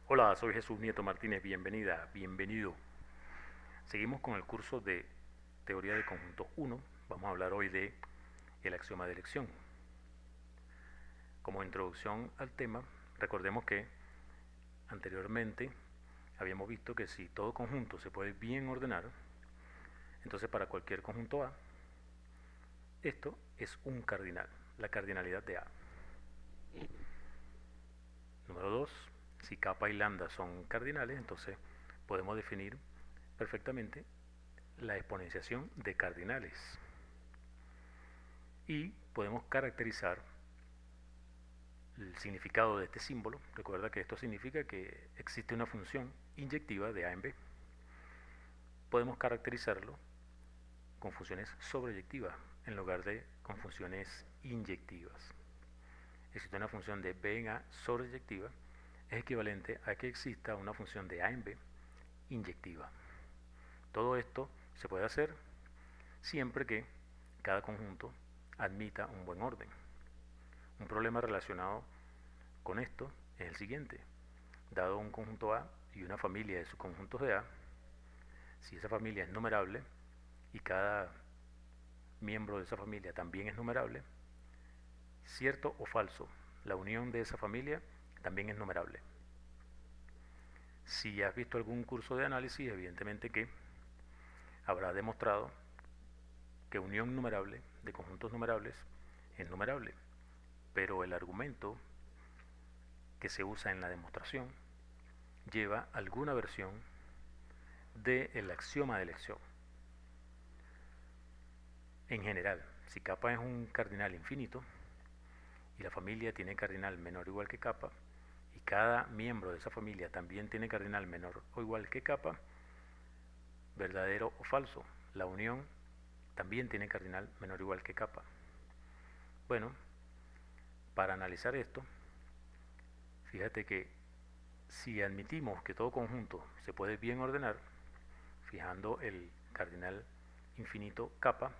Hola, soy Jesús Nieto Martínez, bienvenida, bienvenido. Seguimos con el curso de Teoría de Conjuntos 1. Vamos a hablar hoy de el axioma de elección. Como introducción al tema, recordemos que anteriormente habíamos visto que si todo conjunto se puede bien ordenar, entonces para cualquier conjunto A, esto es un cardinal, la cardinalidad de A. Número 2, si kappa y lambda son cardinales, entonces podemos definir perfectamente la exponenciación de cardinales. Y podemos caracterizar el significado de este símbolo. Recuerda que esto significa que existe una función inyectiva de A en B. Podemos caracterizarlo con funciones sobreyectivas en lugar de con funciones inyectivas. Existe una función de B en A sobreyectiva, es equivalente a que exista una función de A en B inyectiva. Todo esto se puede hacer siempre que cada conjunto admita un buen orden. Un problema relacionado con esto es el siguiente. Dado un conjunto A y una familia de subconjuntos de A, si esa familia es numerable y cada miembro de esa familia también es numerable, cierto o falso, la unión de esa familia también es numerable. Si has visto algún curso de análisis, evidentemente que habrá demostrado que unión numerable de conjuntos numerables es numerable, pero el argumento que se usa en la demostración lleva alguna versión del axioma de elección. En general, si kappa es un cardinal infinito y la familia tiene cardinal menor o igual que kappa y cada miembro de esa familia también tiene cardinal menor o igual que kappa, verdadero o falso, la unión también tiene cardinal menor o igual que kappa. Bueno, para analizar esto, fíjate que si admitimos que todo conjunto se puede bien ordenar, fijando el cardinal infinito kappa,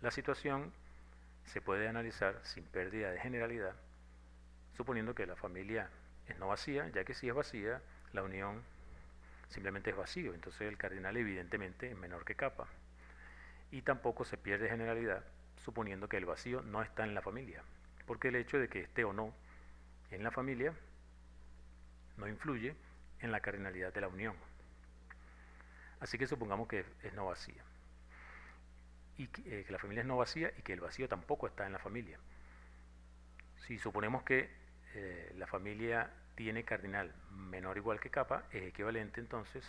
la situación se puede analizar sin pérdida de generalidad, suponiendo que la familia es no vacía, ya que si es vacía, la unión simplemente es vacío, entonces el cardinal evidentemente es menor que kappa. Y tampoco se pierde generalidad, suponiendo que el vacío no está en la familia, porque el hecho de que esté o no en la familia no influye en la cardinalidad de la unión. Así que supongamos que es no vacía, y que la familia es no vacía y que el vacío tampoco está en la familia. Si suponemos que la familia tiene cardinal menor o igual que kappa, es equivalente entonces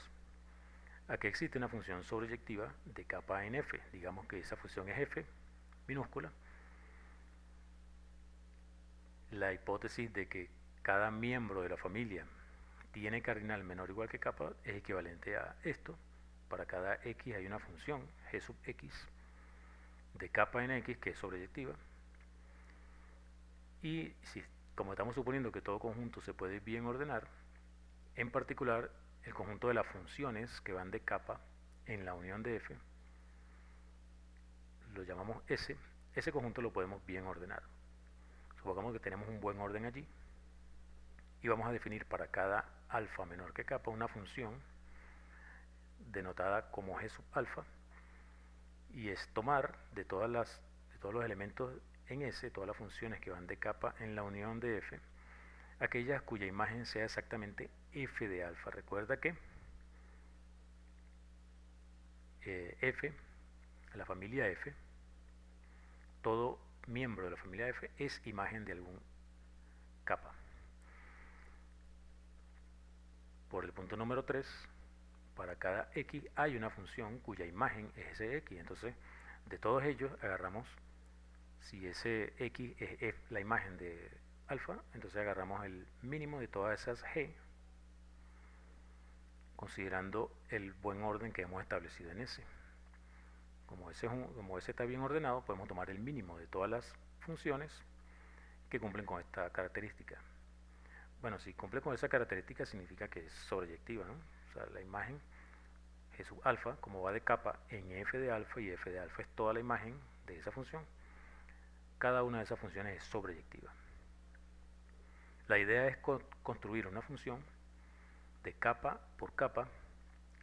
a que existe una función sobreyectiva de kappa en f. Digamos que esa función es f minúscula. La hipótesis de que cada miembro de la familia tiene cardinal menor o igual que kappa es equivalente a esto. Para cada x hay una función g sub x de kappa en x que es sobreyectiva. Y si, como estamos suponiendo que todo conjunto se puede bien ordenar, en particular el conjunto de las funciones que van de kappa en la unión de f, lo llamamos S, ese conjunto lo podemos bien ordenar. Supongamos que tenemos un buen orden allí y vamos a definir para cada alfa menor que kappa una función denotada como g sub alfa, y es tomar de todos los elementos en S, todas las funciones que van de kappa en la unión de f, aquellas cuya imagen sea exactamente f de alfa. Recuerda que f, la familia f, todo miembro de la familia f es imagen de algún kappa. Por el punto número 3, para cada x hay una función cuya imagen es ese x. Entonces, de todos ellos agarramos, si ese x es la imagen de alfa, entonces agarramos el mínimo de todas esas g, considerando el buen orden que hemos establecido en ese. Como ese está bien ordenado, podemos tomar el mínimo de todas las funciones que cumplen con esta característica. Bueno, si cumple con esa característica significa que es sobreyectiva, ¿no? O sea, la imagen G sub alfa, como va de kappa en f de alfa y f de alfa es toda la imagen de esa función, cada una de esas funciones es sobreyectiva. La idea es construir una función de capa por capa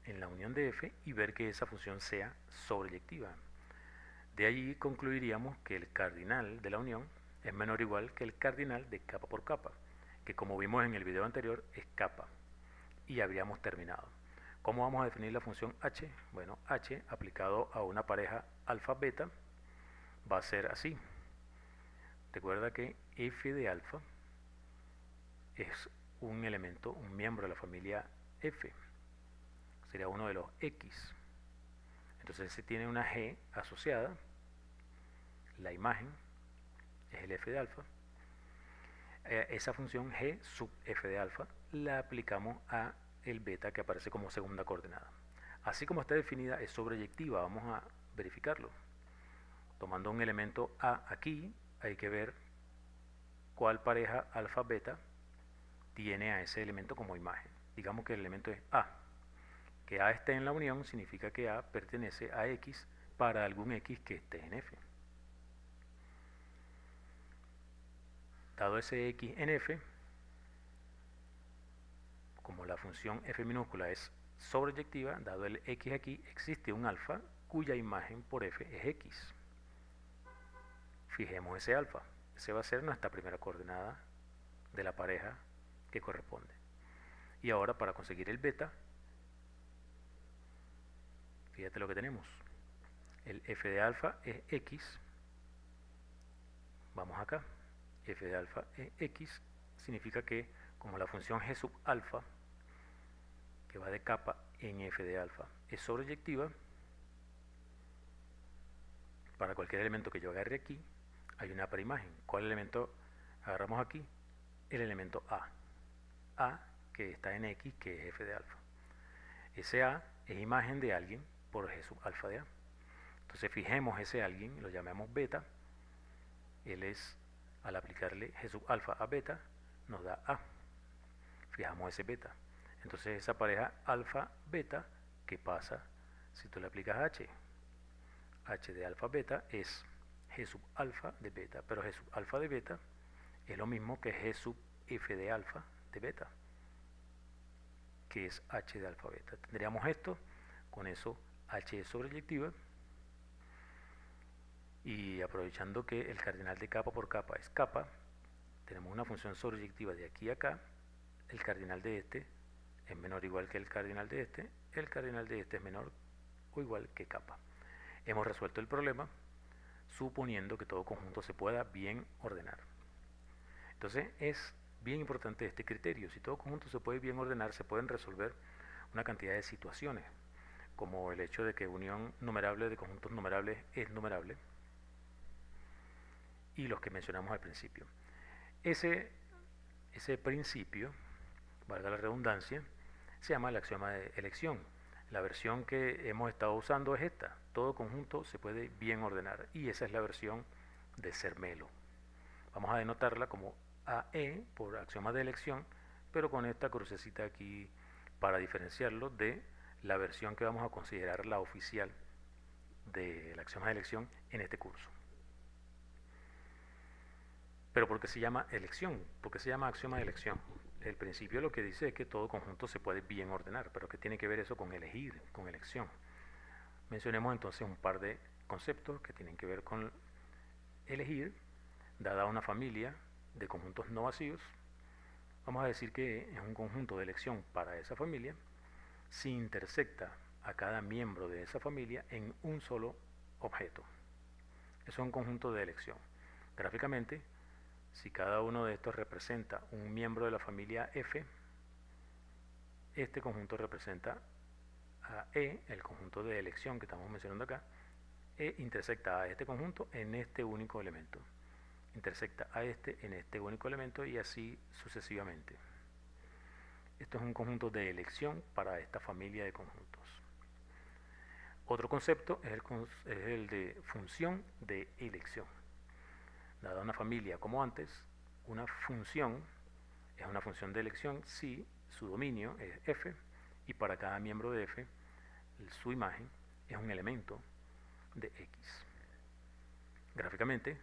en la unión de f y ver que esa función sea sobreyectiva. De allí concluiríamos que el cardinal de la unión es menor o igual que el cardinal de capa por capa, que como vimos en el video anterior es capa, y habríamos terminado. ¿Cómo vamos a definir la función h? Bueno, h aplicado a una pareja alfa beta va a ser así. Recuerda que f de alfa es un elemento, un miembro de la familia f, sería uno de los x. Entonces se tiene una g asociada, la imagen es el f de alfa. Esa función g sub f de alfa la aplicamos a el beta que aparece como segunda coordenada. Así como está definida es sobreyectiva, vamos a verificarlo. Tomando un elemento a aquí, hay que ver cuál pareja alfa beta tiene a ese elemento como imagen. Digamos que el elemento es a. Que a esté en la unión significa que a pertenece a x para algún x que esté en f. Dado ese x en f, como la función f minúscula es sobreyectiva, dado el x aquí, existe un alfa cuya imagen por f es x. Fijemos ese alfa. Ese va a ser nuestra primera coordenada de la pareja que corresponde. Y ahora para conseguir el beta, fíjate lo que tenemos. El f de alfa es x. Vamos acá. F de alfa es x. Significa que como la función g sub alfa, que va de capa en f de alfa, es sobreyectiva, para cualquier elemento que yo agarre aquí, hay una preimagen. ¿Cuál elemento agarramos aquí? El elemento a. A que está en x, que es f de alfa. Ese a es imagen de alguien por g sub alfa de a. Entonces fijemos ese alguien, lo llamamos beta. Él es, al aplicarle g sub alfa a beta, nos da a. Fijamos ese beta. Entonces esa pareja alfa beta, ¿qué pasa si tú le aplicas h? H de alfa beta es g sub alfa de beta, pero g sub alfa de beta es lo mismo que g sub f de alfa de beta, que es h de alfa beta. Tendríamos esto, con eso h es sobreyectiva, y aprovechando que el cardinal de capa por capa es capa, tenemos una función sobreyectiva de aquí a acá. El cardinal de este es menor o igual que el cardinal de este es menor o igual que capa. Hemos resuelto el problema suponiendo que todo conjunto se pueda bien ordenar. Entonces es bien importante este criterio. Si todo conjunto se puede bien ordenar, se pueden resolver una cantidad de situaciones, como el hecho de que unión numerable de conjuntos numerables es numerable, y los que mencionamos al principio. Ese principio, valga la redundancia, se llama el axioma de elección. La versión que hemos estado usando es esta: todo conjunto se puede bien ordenar, y esa es la versión de Zermelo. Vamos a denotarla como AE por axioma de elección, pero con esta crucecita aquí para diferenciarlo de la versión que vamos a considerar la oficial del axioma de elección en este curso. Pero ¿por qué se llama elección? ¿Por qué se llama axioma de elección? El principio lo que dice es que todo conjunto se puede bien ordenar, pero ¿qué tiene que ver eso con elegir, con elección? Mencionemos entonces un par de conceptos que tienen que ver con elegir. Dada una familia de conjuntos no vacíos, vamos a decir que es un conjunto de elección para esa familia si intersecta a cada miembro de esa familia en un solo objeto. Eso es un conjunto de elección. Gráficamente, si cada uno de estos representa un miembro de la familia F, este conjunto representa a E, el conjunto de elección que estamos mencionando acá. E intersecta a este conjunto en este único elemento, intersecta a este en este único elemento, y así sucesivamente. Esto es un conjunto de elección para esta familia de conjuntos. Otro concepto es el de función de elección. Dada una familia como antes, una función es una función de elección si su dominio es f, y para cada miembro de f su imagen es un elemento de x. Gráficamente,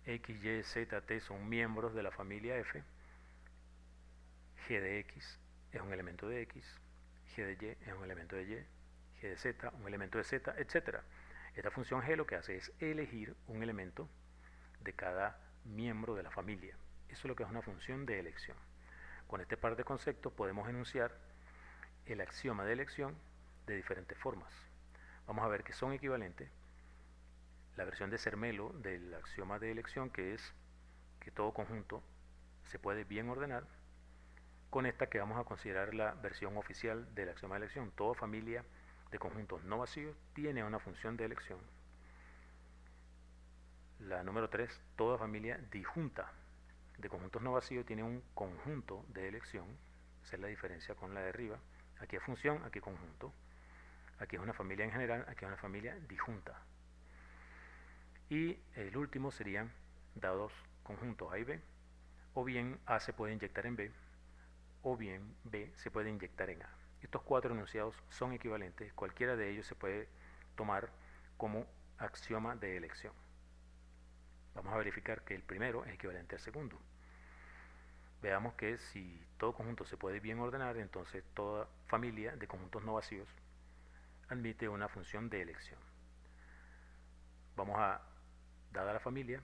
x, y, z, t son miembros de la familia f. G de x es un elemento de X, G de Y es un elemento de Y, G de Z, un elemento de Z, etc. Esta función G lo que hace es elegir un elemento de cada miembro de la familia. Eso es lo que es una función de elección. Con este par de conceptos podemos enunciar el axioma de elección de diferentes formas. Vamos a ver que son equivalentes. La versión de Zermelo del axioma de elección, que es que todo conjunto se puede bien ordenar, con esta que vamos a considerar la versión oficial del axioma de elección. Toda familia de conjuntos no vacíos tiene una función de elección. La número 3, toda familia disjunta de conjuntos no vacíos tiene un conjunto de elección. Esa es la diferencia con la de arriba. Aquí es función, aquí conjunto. Aquí es una familia en general, aquí es una familia disjunta. Y el último serían dados conjuntos A y B, o bien A se puede inyectar en B, o bien B se puede inyectar en A. Estos cuatro enunciados son equivalentes, cualquiera de ellos se puede tomar como axioma de elección. Vamos a verificar que el primero es equivalente al segundo. Veamos que si todo conjunto se puede bien ordenar, entonces toda familia de conjuntos no vacíos admite una función de elección. Vamos a, dada la familia,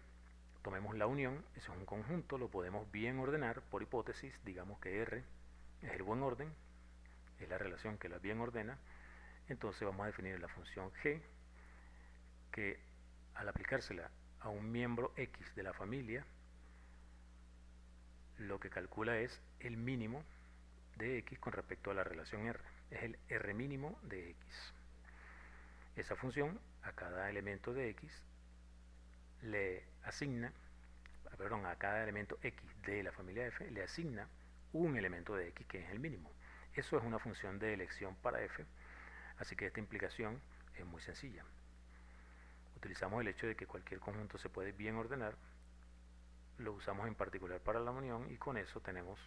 tomemos la unión, eso es un conjunto, lo podemos bien ordenar por hipótesis, digamos que R es el buen orden, es la relación que la bien ordena, entonces vamos a definir la función G, que al aplicársela a un miembro X de la familia, lo que calcula es el mínimo de X con respecto a la relación R, es el R mínimo de X. Esa función a cada elemento de X le asigna, a cada elemento X de la familia F le asigna un elemento de X que es el mínimo. Eso es una función de elección para F, así que esta implicación es muy sencilla. Utilizamos el hecho de que cualquier conjunto se puede bien ordenar, lo usamos en particular para la unión y con eso tenemos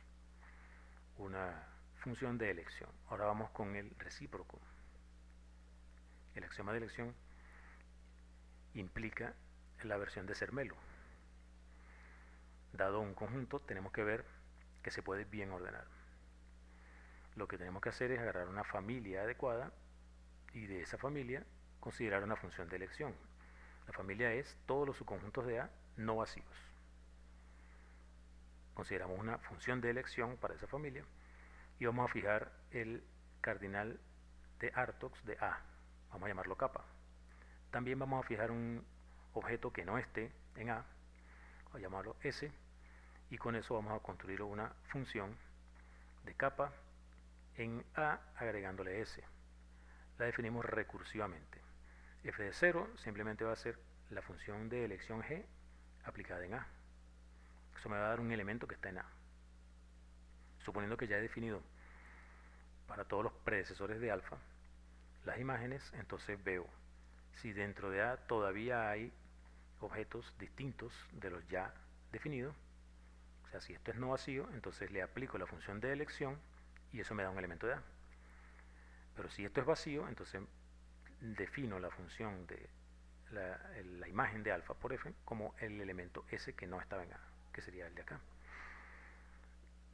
una función de elección. Ahora vamos con el recíproco. El axioma de elección implica la versión de Zermelo. Dado un conjunto, tenemos que ver que se puede bien ordenar. Lo que tenemos que hacer es agarrar una familia adecuada y de esa familia considerar una función de elección. La familia es todos los subconjuntos de A no vacíos. Consideramos una función de elección para esa familia y vamos a fijar el cardinal de Hartogs de A. Vamos a llamarlo kappa. También vamos a fijar un objeto que no esté en A, vamos a llamarlo S, y con eso vamos a construir una función de kappa en A agregándole S. La definimos recursivamente. F de 0 simplemente va a ser la función de elección G aplicada en A. Eso me va a dar un elemento que está en A. Suponiendo que ya he definido para todos los predecesores de alfa las imágenes, entonces veo si dentro de A todavía hay objetos distintos de los ya definidos. O sea, si esto es no vacío, entonces le aplico la función de elección y eso me da un elemento de A. Pero si esto es vacío, entonces defino la función de la imagen de alfa por F como el elemento S que no estaba en A, que sería el de acá.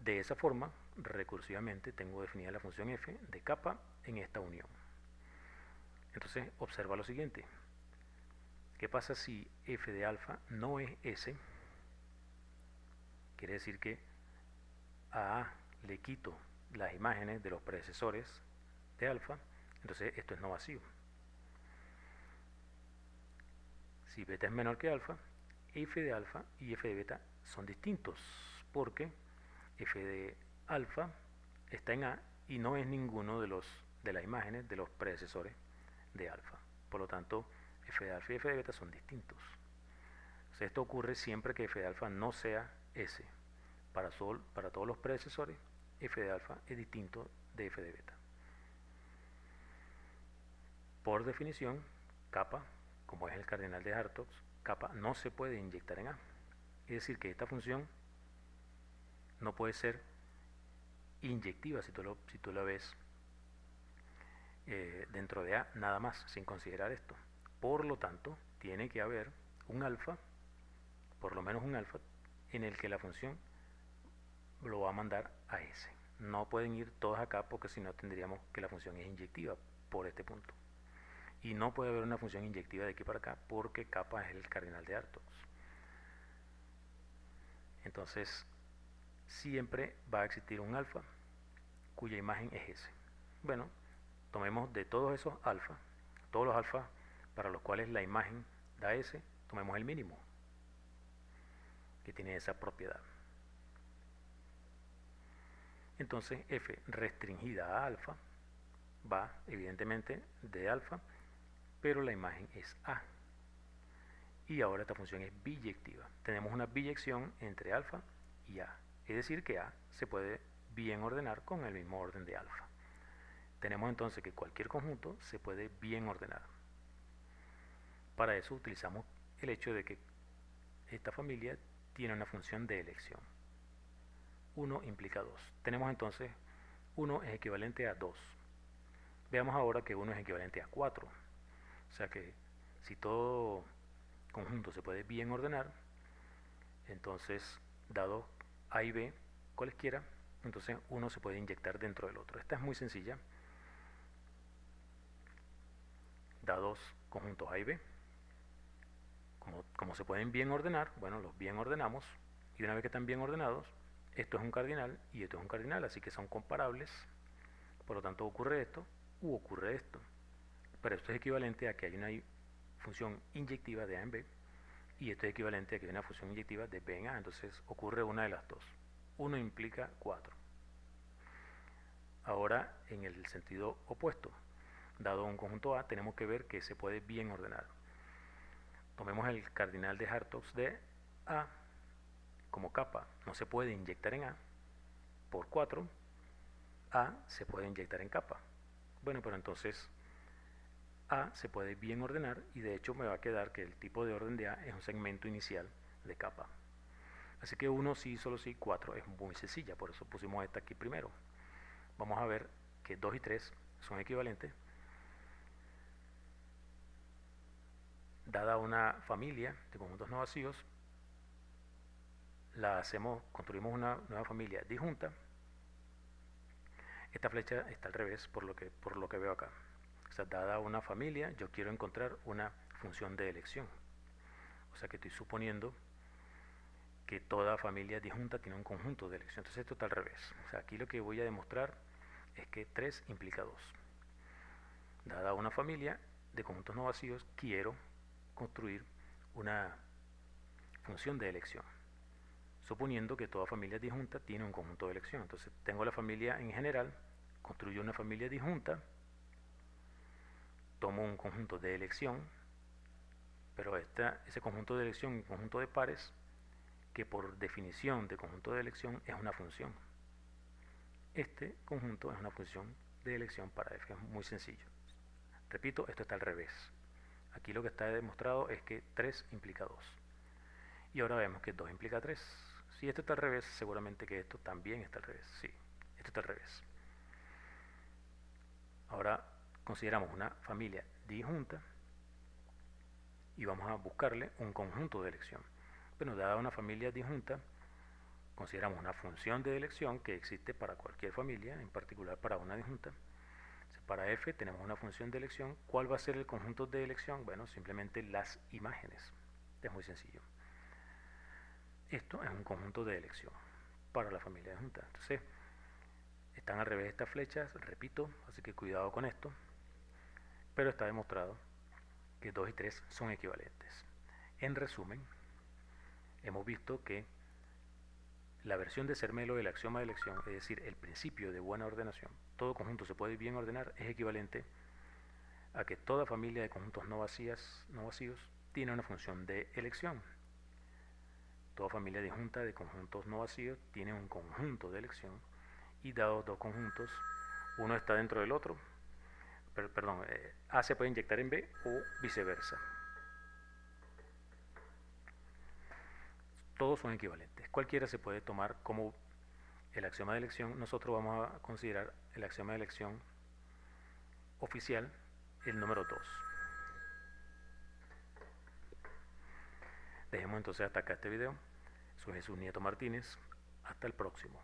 De esa forma, recursivamente, tengo definida la función F de kappa en esta unión. Entonces, observa lo siguiente. ¿Qué pasa si F de alfa no es S? Quiere decir que a A le quito las imágenes de los predecesores de alfa, entonces esto es no vacío. Si beta es menor que alfa, F de alfa y F de beta son distintos, porque F de alfa está en A y no es ninguno de las imágenes de los predecesores de alfa. Por lo tanto, F de alfa y F de beta son distintos. Entonces, esto ocurre siempre que F de alfa no sea S. Para todos los predecesores, F de alfa es distinto de F de beta. Por definición, kappa, como es el cardinal de Hartogs, kappa no se puede inyectar en A. Es decir, que esta función no puede ser inyectiva si tú la ves dentro de A nada más, sin considerar esto. Por lo tanto, tiene que haber un alfa, por lo menos un alfa, en el que la función lo va a mandar a S. no pueden ir todas acá porque si no tendríamos que la función es inyectiva por este punto. Y no puede haber una función inyectiva de aquí para acá porque kappa es el cardinal de Hartogs. Entonces, siempre va a existir un alfa cuya imagen es S. Bueno, tomemos de todos esos alfa, todos los alfa para los cuales la imagen da S, tomemos el mínimo, que tiene esa propiedad. Entonces, F restringida a alfa va evidentemente de alfa, pero la imagen es A. Y ahora esta función es biyectiva. Tenemos una biyección entre alfa y A. Es decir que A se puede bien ordenar con el mismo orden de alfa. Tenemos entonces que cualquier conjunto se puede bien ordenar. Para eso utilizamos el hecho de que esta familia tiene una función de elección. 1 implica 2. Tenemos entonces 1 es equivalente a 2. Veamos ahora que 1 es equivalente a 4. O sea que si todo conjunto se puede bien ordenar, entonces dado A y B cualesquiera, entonces uno se puede inyectar dentro del otro. Esta es muy sencilla. Dados conjuntos A y B, como se pueden bien ordenar, bueno, los bien ordenamos, y una vez que están bien ordenados, esto es un cardinal y esto es un cardinal, así que son comparables. Por lo tanto ocurre esto u ocurre esto. Pero esto es equivalente a que hay una función inyectiva de A en B, y esto es equivalente a que hay una función inyectiva de B en A. Entonces ocurre una de las dos. 1 implica 4. Ahora, en el sentido opuesto, dado un conjunto A, tenemos que ver que se puede bien ordenar. Tomemos el cardinal de Hartogs de A como kappa. No se puede inyectar en A. Por 4, A se puede inyectar en kappa. Bueno, pero entonces A se puede bien ordenar y de hecho me va a quedar que el tipo de orden de A es un segmento inicial de kappa. Así que 1 sí, solo sí, 4 es muy sencilla, por eso pusimos esta aquí primero. Vamos a ver que 2 y 3 son equivalentes. Dada una familia de conjuntos no vacíos, construimos una nueva familia disjunta. Esta flecha está al revés por lo que veo acá. O sea, dada una familia, yo quiero encontrar una función de elección. O sea que estoy suponiendo que toda familia disjunta tiene un conjunto de elección. Entonces esto está al revés. O sea, aquí lo que voy a demostrar es que 3 implica 2. Dada una familia de conjuntos no vacíos, quiero construir una función de elección, suponiendo que toda familia disjunta tiene un conjunto de elección. Entonces tengo la familia en general, construyo una familia disjunta, tomo un conjunto de elección, pero ese conjunto de elección es un conjunto de pares que por definición de conjunto de elección es una función. Este conjunto es una función de elección para f, es muy sencillo. Repito, esto está al revés. Aquí lo que está demostrado es que 3 implica 2. Y ahora vemos que 2 implica 3. Si esto está al revés, seguramente que esto también está al revés. Sí, esto está al revés. Ahora consideramos una familia disjunta y vamos a buscarle un conjunto de elección. Bueno, dada una familia disjunta, consideramos una función de elección que existe para cualquier familia, en particular para una disjunta. Para f tenemos una función de elección. ¿Cuál va a ser el conjunto de elección? Bueno, simplemente las imágenes. Es muy sencillo. Esto es un conjunto de elección para la familia disjunta. Entonces, están al revés estas flechas, repito, así que cuidado con esto. Pero está demostrado que 2 y 3 son equivalentes. En resumen, hemos visto que la versión de Zermelo del axioma de elección, es decir, el principio de buena ordenación, todo conjunto se puede bien ordenar, es equivalente a que toda familia de conjuntos no vacíos tiene una función de elección. Toda familia disjunta de conjuntos no vacíos tiene un conjunto de elección y dados dos conjuntos, uno está dentro del otro, A se puede inyectar en B o viceversa. Todos son equivalentes. Cualquiera se puede tomar como el axioma de elección. Nosotros vamos a considerar el axioma de elección oficial, el número 2. Dejemos entonces hasta acá este video. Soy Jesús Nieto Martínez. Hasta el próximo.